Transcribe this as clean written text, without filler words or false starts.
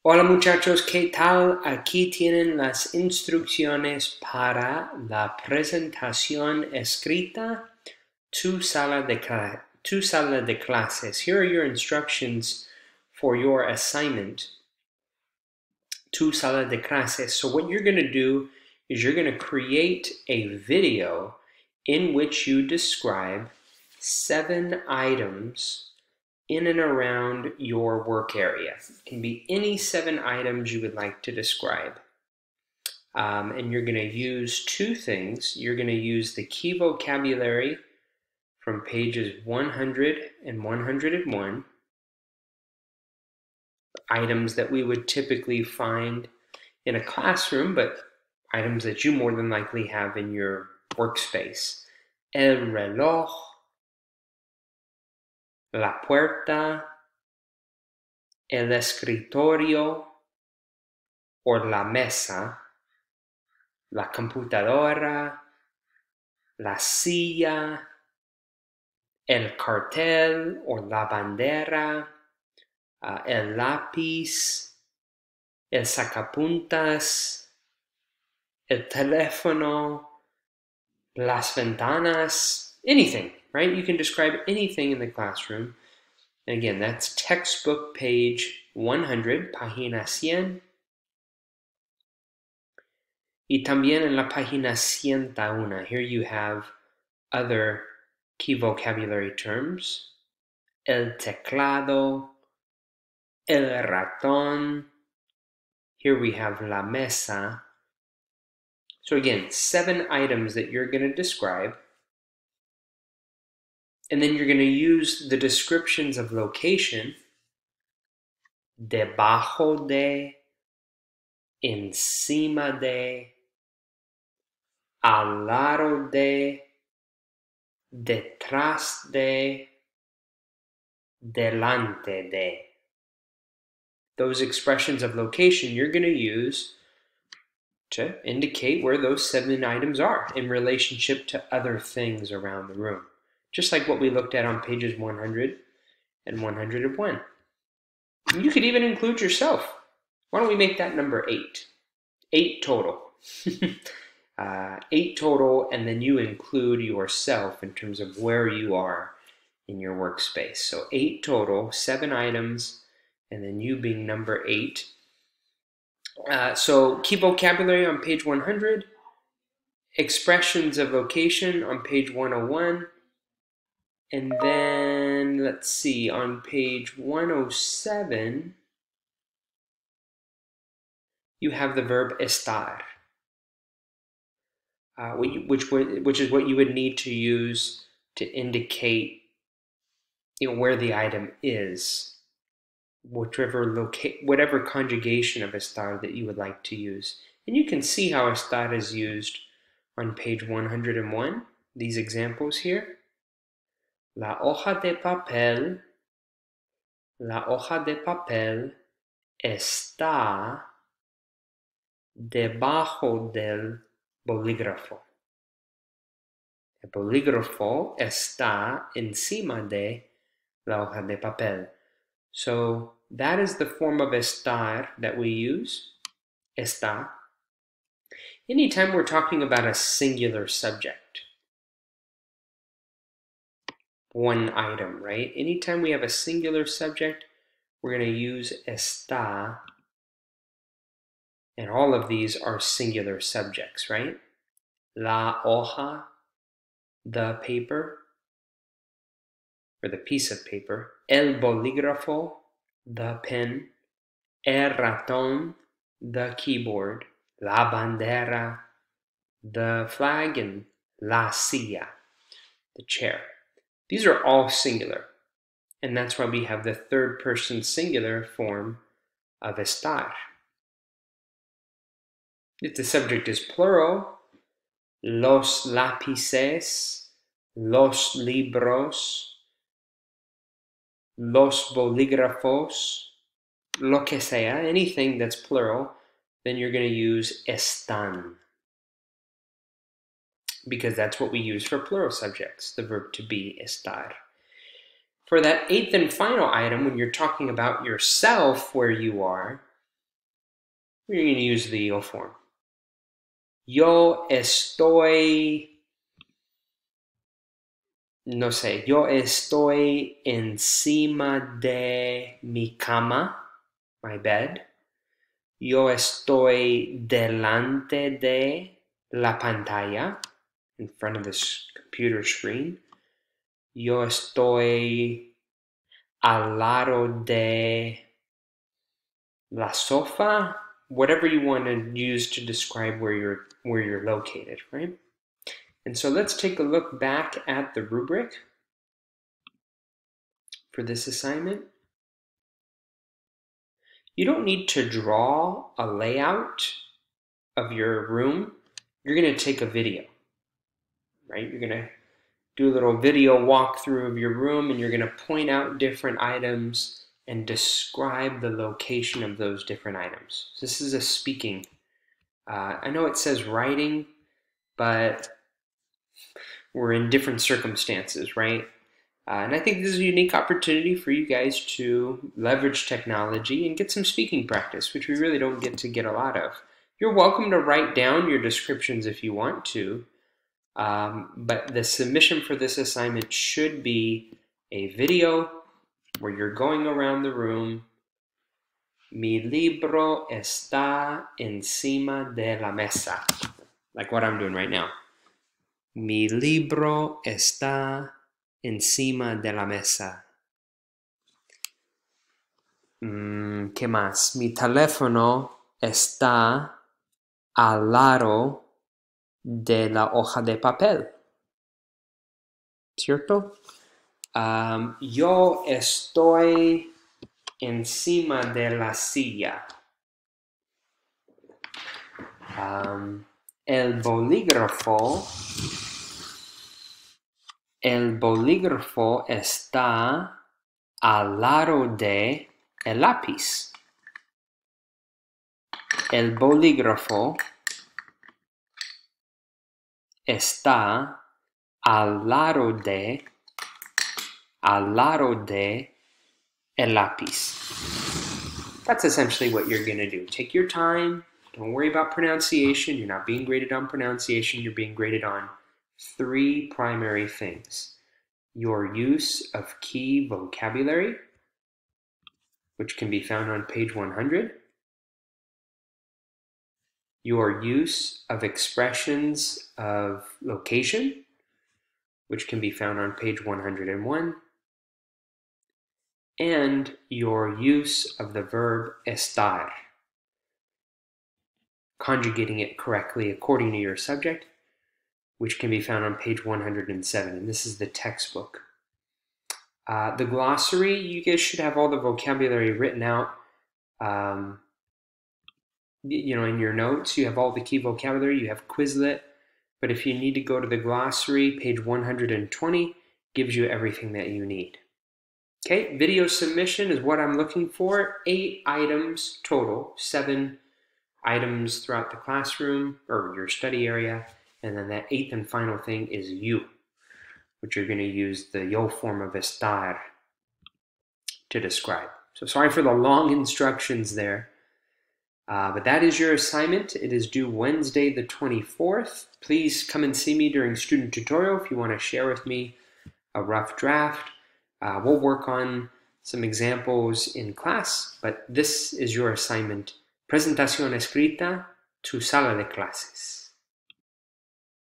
Hola muchachos, ¿qué tal? Aquí tienen las instrucciones para la presentación escrita, tu sala de clases. Here are your instructions for your assignment, tu sala de clases. So what you're going to do is you're going to create a video in which you describe 7 items in and around your work area. It can be any 7 items you would like to describe. And you're going to use 2 things. You're going to use the key vocabulary from pages 100 and 101, items that we would typically find in a classroom, but items that you more than likely have in your workspace. El reloj, la puerta, el escritorio, or la mesa, la computadora, la silla, el cartel or la bandera, el lápiz, el sacapuntas, el teléfono, las ventanas, anything, right? You can describe anything in the classroom. And again, that's textbook page 100, página 100. Y también en la página 101, here you have other key vocabulary terms. El teclado, el ratón. Here we have la mesa. So again, 7 items that you're going to describe. And then you're going to use the descriptions of location. Debajo de, encima de, al lado de, detrás de, delante de. Those expressions of location you're going to use to indicate where those 7 items are in relationship to other things around the room. Just like what we looked at on pages 100 and 101. And you could even include yourself. Why don't we make that number 8? 8 total. 8 total, and then you include yourself in terms of where you are in your workspace. So 8 total, 7 items, and then you being number 8. So key vocabulary on page 100, expressions of location on page 101, and then let's see, on page 107, you have the verb estar, which is what you would need to use to indicate, where the item is, whatever conjugation of estar that you would like to use. And you can see how estar is used on page 101, these examples here. La hoja de papel está debajo del bolígrafo. El bolígrafo está encima de la hoja de papel. So that is the form of estar that we use, está, anytime we're talking about a singular subject. One item, right? Anytime we have a singular subject, we're going to use está, and all of these are singular subjects, right? La hoja, the paper, or the piece of paper. El bolígrafo, the pen. El ratón, the keyboard. La bandera, the flag, and la silla, the chair. These are all singular, and that's why we have the third person singular form of estar. If the subject is plural, los lápices, los libros, los bolígrafos, lo que sea, anything that's plural, then you're going to use están, because that's what we use for plural subjects, the verb to be, estar. For that 8th and final item, when you're talking about yourself, where you are, We're going to use the yo form. Yo estoy, no sé, yo estoy encima de mi cama, my bed. Yo estoy delante de la pantalla, in front of this computer screen. Yo estoy al lado de la sofa, whatever you want to use to describe where you're located, right? And so let's take a look back at the rubric for this assignment. You don't need to draw a layout of your room. You're going to take a video, right? You're going to do a little video walkthrough of your room, and you're going to point out different items and describe the location of those different items. So this is a speaking. I know it says writing, but we're in different circumstances, right? And I think this is a unique opportunity for you guys to leverage technology and get some speaking practice, which we really don't get to get a lot of. You're welcome to write down your descriptions if you want to, but the submission for this assignment should be a video where you're going around the room. Mi libro está encima de la mesa, like what I'm doing right now. Mi libro está encima de la mesa. ¿Qué más? Mi teléfono está al lado de la hoja de papel. ¿Cierto? Yo estoy encima de la silla. El bolígrafo está al lado de el lápiz. El bolígrafo está al lado de el lápiz. That's essentially what you're going to do. Take your time. Don't worry about pronunciation. You're not being graded on pronunciation. You're being graded on 3 primary things. Your use of key vocabulary, which can be found on page 100. Your use of expressions of location, which can be found on page 101. And your use of the verb estar, conjugating it correctly according to your subject, which can be found on page 107, and this is the textbook. The glossary, you guys should have all the vocabulary written out, in your notes. You have all the key vocabulary, you have Quizlet, but if you need to go to the glossary, page 120 gives you everything that you need. Okay, video submission is what I'm looking for. 8 items total, 7 items throughout the classroom or your study area, and then that 8th and final thing is you, which you're going to use the yo form of estar to describe. So sorry for the long instructions there, but that is your assignment. It is due Wednesday the 24th. Please come and see me during student tutorial if you want to share with me a rough draft. We'll work on some examples in class, but this is your assignment. Presentacion escrita, tu sala de clases.